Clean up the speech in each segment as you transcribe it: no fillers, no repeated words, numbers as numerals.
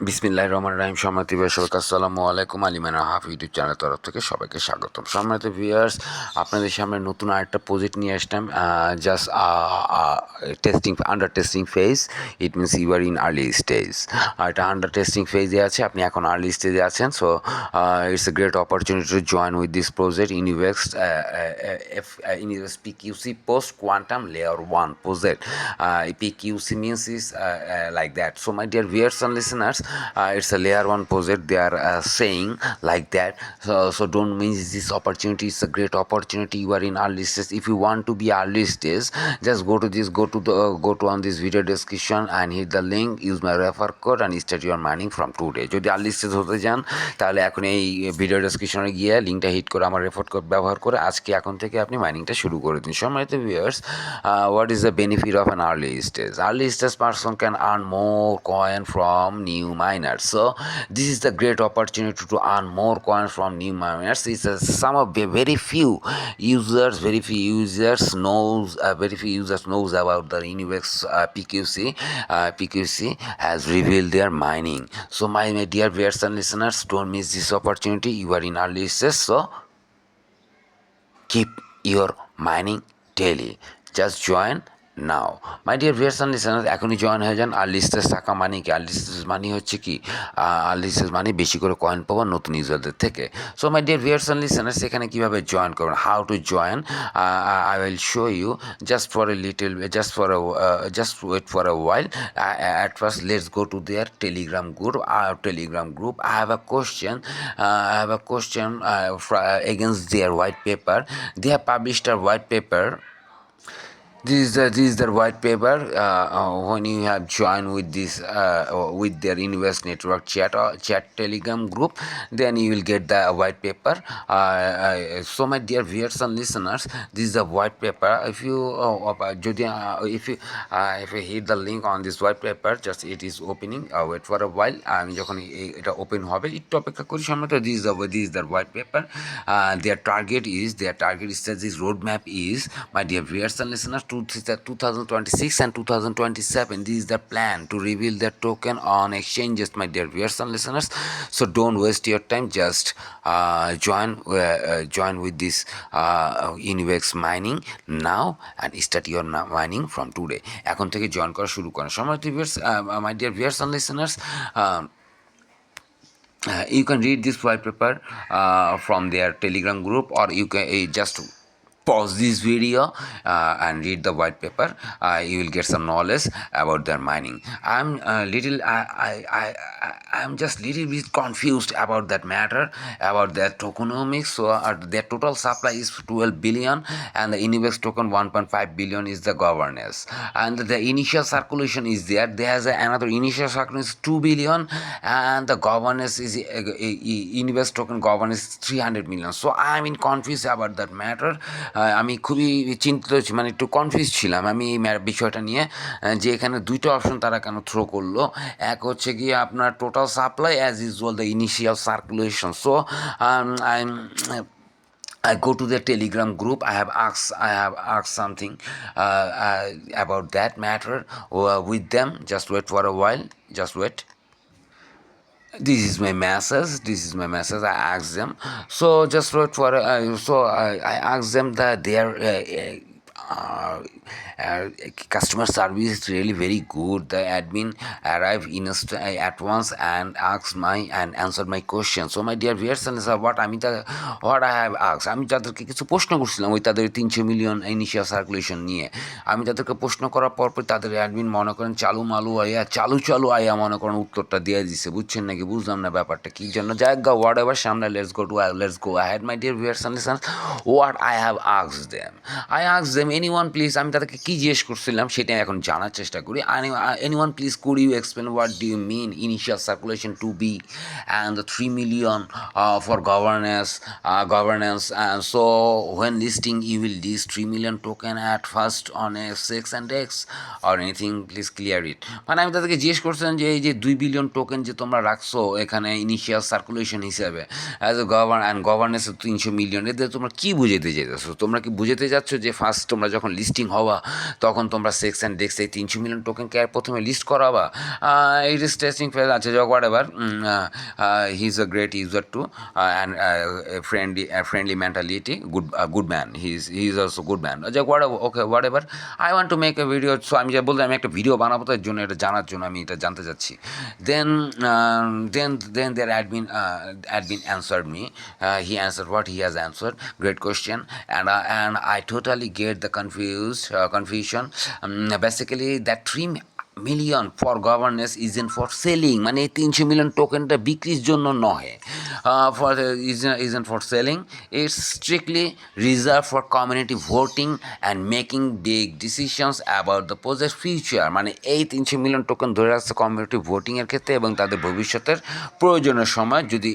বিসমিল্লাহির রহমানির রহিম। সম্মানিত ভিউয়ার্স, আসসালামু আলাইকুম। আলিমানা হাফ ইউটিউব চ্যানেলের তরফ থেকে সবাইকে স্বাগতম। সম্মানিত ভিউয়ার্স, আপনাদের সামনে নতুন আরেকটা প্রজেক্ট নিয়ে আসলাম। Just testing phase. It means you are in early stage. এটা আন্ডার টেস্টিং ফেজে আছে, আপনি এখন আর্লি স্টেজে আছেন। So it's a great opportunity to join with this project Univex PQC post quantum layer 1 project. PQC means is like that. So my dear viewers and listeners, it's a layer 1 project. They are saying like that. So don't miss this opportunity. It's a great opportunity. You are in early stage. If you want to be early stage, just go to on this video description and hit the link. Use my refer code and start your mining from today. যদি early stage হতে চান তাহলে এখন এই video ডেসক্রিপশনে গিয়ে লিঙ্কটা hit করে আমার রেফার কোড ব্যবহার করে আজকে এখন থেকে আপনি মাইনিংটা শুরু করে দিন। সম্মানিত viewers, what is the benefit of an early stage? Early stage person can earn more coin from new miners. So this is the great opportunity to earn more coin from new miners. It's some of very few users knows about the Univex PQC. PQC has revealed their mining. So my dear viewers and listeners, don't miss this opportunity. You are in early stage, so keep your mining daily. Just join now. My dear viewers and listeners, এখনই join হয়ে যান। Early stage থাকা মানে কি? Early stage মানে হচ্ছে কি? Early stage মানে বেশি করে কয়েন পাওয়া নতুন ইউজারদের থেকে। So my dear viewers and listeners, এখানে কীভাবে জয়েন করবেন, how to join, I will show you just for a little, just wait for a while. At first, let's go to their Telegram group. I have a question against their white paper. They have published a white paper. This is the white paper. When you have joined with their Universe Network chat Telegram group, then you will get the white paper. So my dear viewers and listeners, this is the white paper. If you hit the link on this white paper, just it is opening. Wait for a while. আমি যখন এটা open হবে একটু অপেক্ষা করি। সম্ভবত this is the white paper. Their target is this roadmap is, my dear viewers and listeners, 2026 and 2027. This is the plan to reveal their token on exchanges, my dear viewers and listeners. So don't waste your time. Just join with this Univex mining now and start your mining from today. এখন থেকে join করা শুরু করেন। সম্মানিত viewers, my dear viewers and listeners, you can read this white paper from their Telegram group, or you can just pause this video and read the white paper. You will get some knowledge about their mining. I'm just little bit confused about that matter, about their tokenomics. So their total supply is 12 billion and the Univex token 1.5 billion is the governance, and the initial circulation is there. There's another initial circulation is 2 billion and the governance is Univex token governance is 300 million. So I'm in confused about that matter. আমি খুবই চিন্তিত, মানে একটু confuse ছিলাম আমি এই বিষয়টা নিয়ে, যে এখানে দুইটা অপশন তারা কেন থ্রো করলো। এক হচ্ছে গিয়ে আপনার total supply as usual the initial circulation. So I go to the Telegram group. I have asked something about that matter with them. Just wait for a while. Just wait. This is my message. I asked them. So just wait for I asked them that their customer service is really very good. The admin arrived at once and answered my question. So my dear viewers, what I have asked, আমি তাদেরকে কিছু প্রশ্ন করছিলাম ওই তাদের 300 million initial circulation নিয়ে। আমি তাদেরকে প্রশ্ন করার পর তাদের অ্যাডমিন মনে করেন চালু আয়া মনে করেন উত্তরটা দিয়ে দিছে। বুঝছেন নাকি? বুঝলাম না ব্যাপারটা কী জন্য। যাই গা হোয়াট এভার, সামনে let's go ahead my dear viewers and listeners. What I have asked them, anyone please, আমি তাদেরকে কী জিজ্ঞেস করছিলাম সেটা এখন জানার চেষ্টা করি। Anyone please could you explain what do you mean initial circulation 2B and the 3 million for governance, and so when listing you will list 3 million token at first on SX and X or anything, please clear it. মানে আমি তাদেরকে জিজ্ঞেস করছিলাম যে এই যে 2 billion token যে তোমরা রাখছো এখানে ইনিশিয়াল সার্কুলেশন হিসাবে অ্যাজ এ গভর্নেন্সের 300 মিলিয়ন, এদের তোমরা কী বুঝাতে চাইতেছো? তোমরা কি বুঝাতে যাচ্ছ যে ফার্স্ট তোমরা তোমরা যখন লিস্টিং হওয়া তখন তোমরা সেক্স অ্যান্ড ডেক্স এই 300 মিলিয়ন টোকেনকে প্রথমে লিস্ট করাবা। ইট ইজ টেস্টিং ফেজ আছে যা whatever, he is a great user too and friendly mentality, good man, he is also good man, okay whatever, I want to make a video, so আমি যা বলতে আমি একটা video বানাবো তার জন্য, এটা জানার জন্য আমি এটা জানতে চাচ্ছি। Then their admin answered me, he answered what he has answered, great question, and I totally get the confusion. Basically that 3 million for governance isn't for selling, মানে এই 300 মিলিয়ন টোকেনটা বিক্রির জন্য নয়, isn't for selling, it's strictly reserved for community voting and making big decisions about the project future, মানে এই 300 million token ধরে রাখছে কমিউনিটি ভোটিংয়ের ক্ষেত্রে এবং তাদের ভবিষ্যতের প্রয়োজনের সময় যদি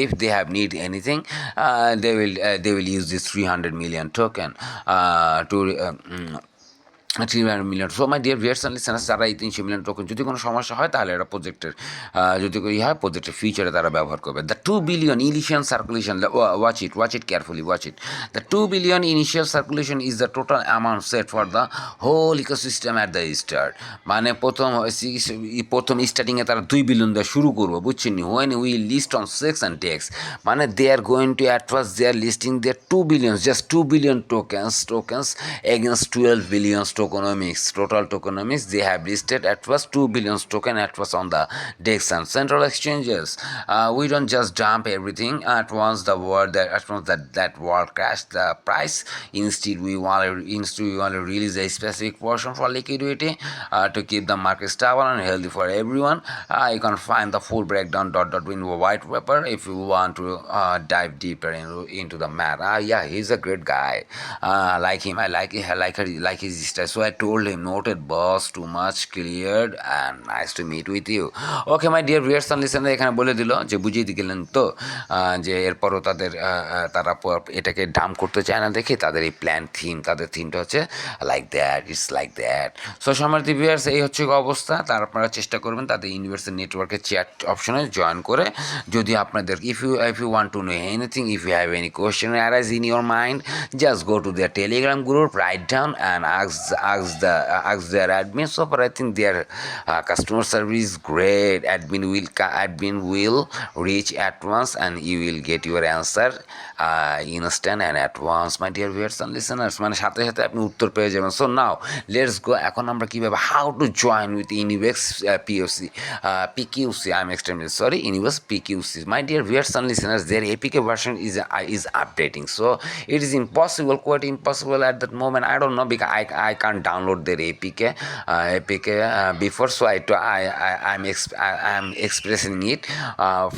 if they have need anything, they will use this 300 million token to 300 million. So my dear viewers and listeners, যারা এই 300 মিলিয়ন টোকেন যদি কোনো সমস্যা হয় তাহলে এরা প্রজেক্টের যদি হয় প্রজেক্টের ফিউচারে তারা ব্যবহার করবে। The 2 billion initial circulation, watch it carefully, watch it. The 2 billion initial circulation is the total amount set for the whole ecosystem at the start, মানে প্রথম স্টার্টিংয়ে তারা 2 বিলিয়ন দিয়ে শুরু করবো, বুঝছেন? When we list on CEX and DEX, মানে they are going to at first they are listing their 2 billion, just 2 billion tokens against 12 billion tokenomics, total tokenomics, they have listed at first 2 billion token at first on the DEX and central exchanges. We don't just dump everything at once, that world crashed the price. Instead we want to release a specific portion for liquidity to keep the market stable and healthy for everyone. You can find the full breakdown in white paper if you want to dive deeper into the matter. Yeah, he's a great guy. Like him, I like his style. So I told him, noted boss, too much cleared and nice to meet with you. Okay my dear viewers and listeners, এখানে বলে দিল যে বুঝিয়ে গেলেন তো যে এরপরও তারা এটাকে ডাম করতে চায় না দেখে তাদের এই তাদের থিমটা হচ্ছে like that, it's like that. So সম্মানিত ভিউয়ার্স, এই হচ্ছে অবস্থা। তার আপনারা চেষ্টা করবেন তাদের ইউনিভার্সাল নেটওয়ার্কের চ্যাট অপশনে জয়েন করে, যদি আপনাদের if you want to know anything, if you have any question arise in your mind, just go to their Telegram group, write down and ask their admin. So but I think their customer service is great. Admin will reach at once and you will get your answer instant and at once, my dear viewers and listeners, মানে সাথে সাথে আপনি উত্তর পেয়ে যাবেন। So now let's go, এখন আমরা কীভাবে how to join with Univex PQC, I'm extremely sorry, Univex PQC. My dear viewers and listeners, their APK version is updating, so it is quite impossible at that moment. I don't know because I can't download their APK before, so I'm expressing it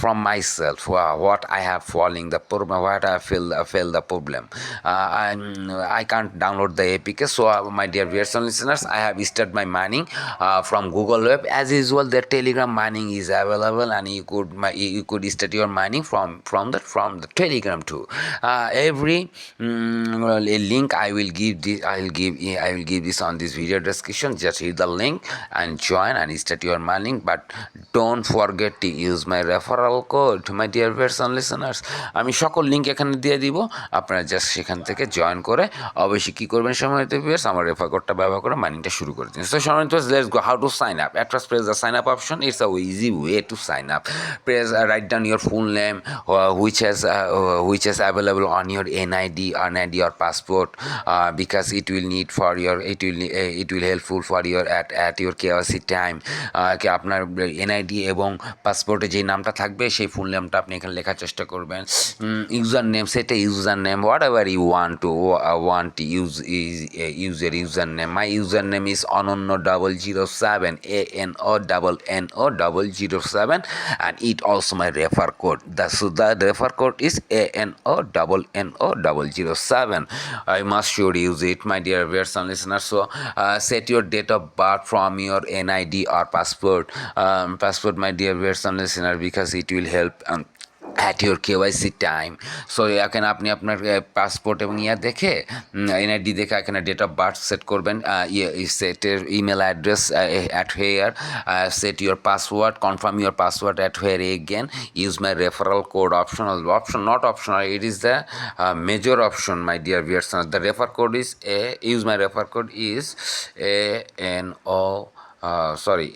from myself what I have falling the problem, what I feel the problem. I can't download the APK, so my dear viewers and listeners, I have started my mining from Google Web as usual. Their Telegram mining is available and you could start your mining from the Telegram too. Every link I will give this on this video description. Just hit the link and join and start your mining, but don't forget to use my referral code, my dear viewers and listeners. আমি সকল link এখানে দিয়ে দিব, আপনারা just সেখান থেকে join করে অবশ্যই কী করবেন সম্মানিত ভিউয়ার্স, আমার রেফার কোডটা ব্যবহার করে মাইনিংটা শুরু করে দিন। সো সম্মানিত let's go, how to sign up. At first press the sign up option. It's a easy way to sign up. Write down your full name which is available on your NID or passport, because it will helpful for your at your KYC time. আপনার NID এবং পাসপোর্টে যে নামটা থাকবে সেই ফুল নেমটা আপনি এখানে লেখার চেষ্টা করবেন। ইউজার নেম, সেটা user name whatever you want to use your user name. My user name is Anonno007, ANO007, and it also my refer code. The refer code is ANO007. I must sure use it, my dear viewers and listeners. So set your date of birth from your NID or passport, my dear viewers and listeners, because it will help at your KYC time. So এখানে আপনি আপনার passport এবং দেখে NID দেখে এখানে date of birth set করবেন, সেটের email address at here, set your password, confirm your password at here again, use my referral code, option not optional, it is the major option my dear viewers. The refer code is use my refer code is ANO sorry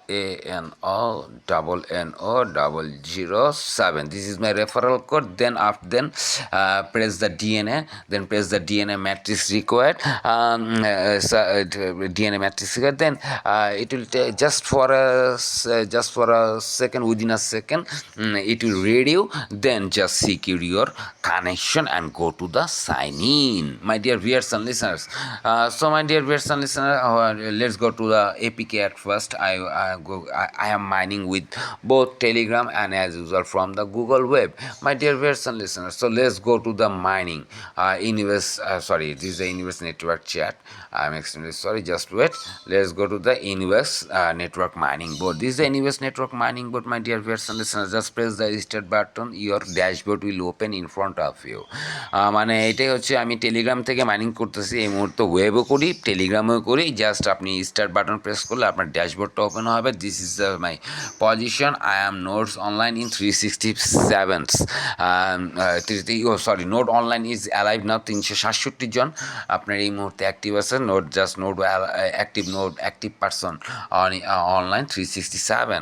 ANO007. This is my referral code. Then press the DNA. Then press the DNA matrix required. DNA matrix required. Then it will take just for a second. Within a second, it will read you. Then just secure your connection and go to the sign in, my dear viewers and listeners. So my dear viewers and listeners, let's go to the APK at first. I am mining with both Telegram and as usual from the Google Web, my dear viewers and listeners. So let's go to the mining. This is the Universe Network chat. I'm extremely sorry. Just wait. Let's go to the Universe Network mining board. This is the Universe Network mining board, my dear viewers and listeners. Just press the start button. Your dashboard will open in front of you. মানে এটাই হচ্ছে আমি Telegram থেকে mining করতেছি এই মুহূর্তে, ওয়েবও করি টেলিগ্রামেও করি। জাস্ট আপনি স্টার্ট বাটন প্রেস করলে আপনার ড্যাশবোর্ডটা ওপেন হবে। This is my position. I am notes online in 367। Note online is alive now 367 জন আপনার এই মুহূর্তে অ্যাক্টিভ আছে। Note active person online 367।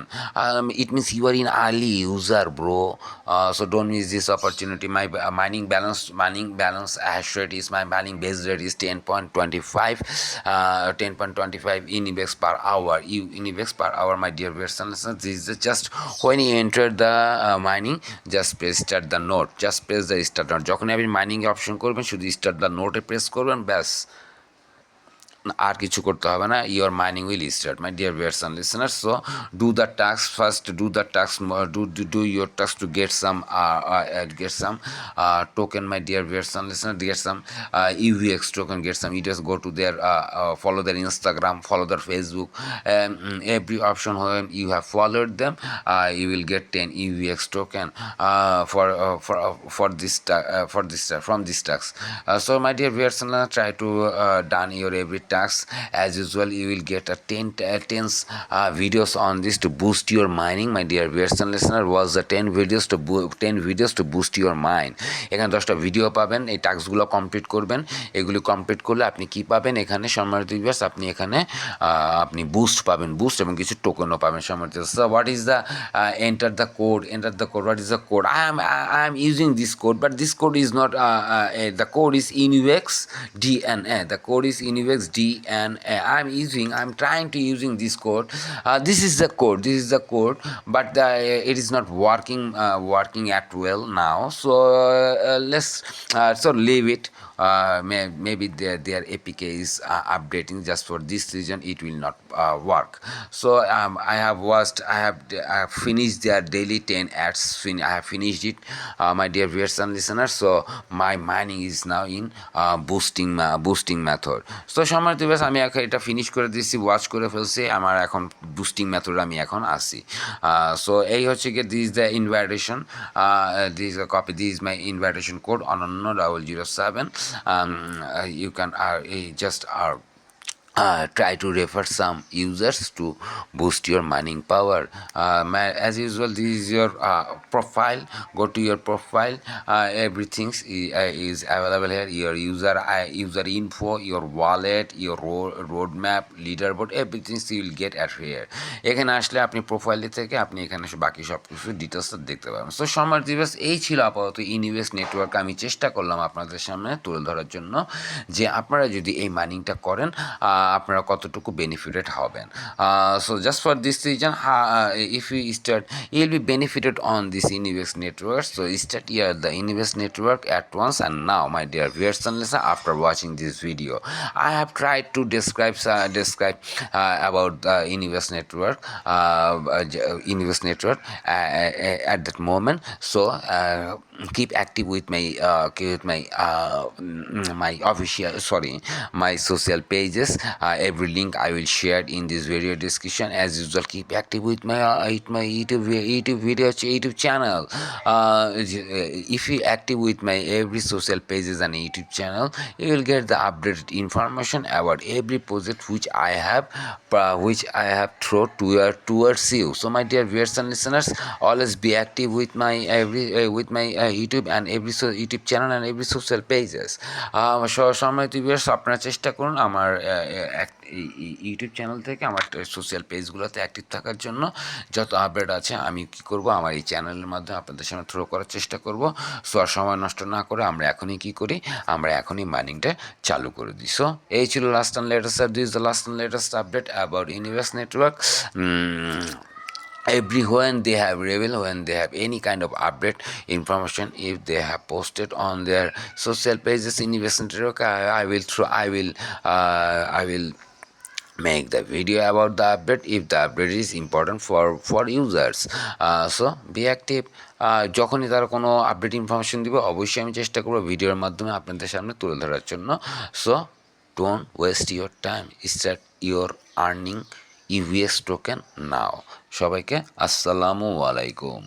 It means you are in early user bro, so don't miss this opportunity. My mining balance hash rate is, my mining base rate is 10.25 univex per hour. Univex per hour, my dear viewers and listeners. This is just when you enter the mining, just press start the node. Just press the start node. যখন আপনি mining option করবেন শুধু start the নোটে press করবেন, ব্যাস আর কিছু করতে হবে না। Your mining will start, my dear viewers and listeners. So do the task first, do your task to get some token, my dear viewers and listeners. Get some UVX token, get some. You just go to their follow their Instagram, follow their Facebook. Every option when you have followed them, you will get 10 UVX token from this task. So my dear viewers and listeners, try to done your every task. As usual, you will get a 10 videos on this to boost your mining, my dear viewers and listeners. Was the 10 videos to boost your mind. এখানে 10টা video পাবেন। এই টাস্কগুলো complete করবেন। এগুলি complete করলে আপনি কি পাবেন এখানে সম্মানিত ভিউয়ার্স, আপনি এখানে আপনি বুস্ট পাবেন, বুস্ট এবং কিছু টোকেনও পাবেন সম্মানিত। So what is the enter the code, what is the code? I am using this code, but this code is not the code is Univex DNA. The code is Univex DNA. I'm trying to using this code. This is the code, but it is not working at well now. So let's leave it. Maybe their APK is updating. Just for this reason it will not work. So I have finished their daily 10 ads. I have finished it, my dear viewers and listeners. So my mining is now in boosting method. So সম্মানিত viewers, আমি এখন এটা finish করে দিয়েছি, watch করে ফেলছি। আমার এখন বুস্টিং মেথড আমি এখন আসি। সো এই হচ্ছে কি, this the invitation, this copy, this my invitation code অনন্য 007. You can just try to refer some users to boost your mining power. As usual, this is your profile. Go to your profile. Everything is available here. Your user info, your wallet, your roadmap, leaderboard, everything you will get at here. এখানে আসলে আপনি প্রোফাইলে থেকে আপনি এখানে বাকি সব কিছু ডিটেলসটা দেখতে পাবেন। সো সম্মানিত ভিউয়ার্স, এই ছিল আপাতত ইনভেস্ট নেটওয়ার্ক। আমি চেষ্টা করলাম আপনাদের সামনে তুলে ধরার জন্য যে আপনারা যদি এই মাইনিংটা করেন আপনারা কতটুকু বেনিফিটেড হবেন। So just for this reason, if you start, you will be benefited on this invest network. So start here the invest network at once. And now, my dear viewers and listeners, after watching this video, I have tried to describe about the Universe Network, at that moment. So keep active with my official, my social pages. every link I will share in this video description. As usual, keep active with my YouTube videos, YouTube channel. If you active with my every social pages and YouTube channel, you will get the updated information about every project which I have thrown towards you. So my dear viewers and listeners, always be active with my YouTube and every YouTube channel and every social pages. সম্মানিত viewers, আপনারা চেষ্টা করুন আমার YouTube channel থেকে আমার social পেজগুলোতে active থাকার জন্য। যত আপডেট আছে আমি কি করব, আমার এই চ্যানেলের মাধ্যমে আপনাদের সামনে থ্রো করার চেষ্টা করব। সো আর সময় নষ্ট না করে আমরা এখনই কি করি, আমরা এখনই মাইনিংটা চালু করে দিই। সো এই ছিল last and latest this is the last and latest update about universe network. When they have revealed, when they have any kind of update information, if they have posted on their social pages in Universe Network, I will make the video about the update if the update is important for users. So be active. যখনই তারা কোনো update information দিবে অবশ্যই আমি চেষ্টা করবো ভিডিওর মাধ্যমে আপনাদের সামনে তুলে ধরার জন্য। So don't waste your time, start your earning EVS token now. সবাইকে আসসালামু আলাইকুম।